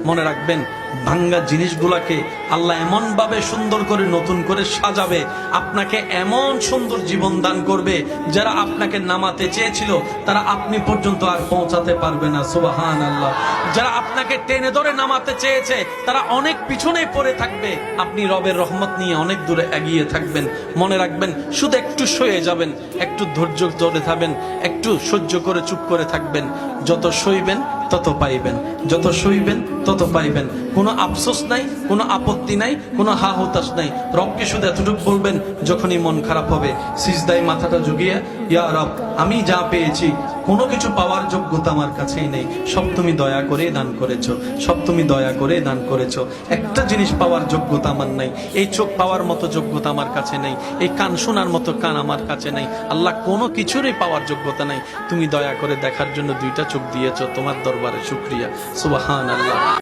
মনে রাখবেন, ভাঙ্গা জিনিসগুলাকে আল্লাহ এমন ভাবে সুন্দর করে নতুন করে সাজাবে, আপনাকে এমন সুন্দর জীবন দান করবে, যারা আপনাকে নামাতে চেয়েছিল তারা আপনি পর্যন্ত আর পৌঁছাতে পারবে না। সুবহানাল্লাহ। যারা আপনাকে টেনে ধরে নামাতে চেয়েছে তারা অনেক পিছনে পড়ে থাকবে, আপনি রবের রহমত নিয়ে অনেক দূরে এগিয়ে থাকবেন। মনে রাখবেন, শুধু একটু সয়ে যাবেন, একটু ধৈর্য ধরে থাকবেন, একটু সহ্য করে চুপ করে থাকবেন। যত সইবেন তত পাইবেন, যত সইবেন তত পাইবেন। কোনো আফসোস নাই, কোনো আপত্তি নাই, কোনো হা হতাশ নাই। রবকে শুধু এতটুকু বলবেন, যখনই মন খারাপ হবে সিজদায় মাথাটা ঝুঁকিয়ে, ইয়া রব, আমি যা পেয়েছি কোনো কিছু পাওয়ার যোগ্যতা আমার কাছেই নেই, সব তুমি দয়া করে দান করেছো, সব তুমি দয়া করে দান করেছো। একটা জিনিস পাওয়ার যোগ্যতা আমার নাই, এই চোখ পাওয়ার মতো যোগ্যতা আমার কাছে নেই, এই কান শোনার মতো কান আমার কাছে নেই। আল্লাহ, কোনো কিছুরই পাওয়ার যোগ্যতা নাই, তুমি দয়া করে দেখার জন্য দুইটা চোখ দিয়েছো, তোমার দরবারে শুকরিয়া। সুবহানাল্লাহ।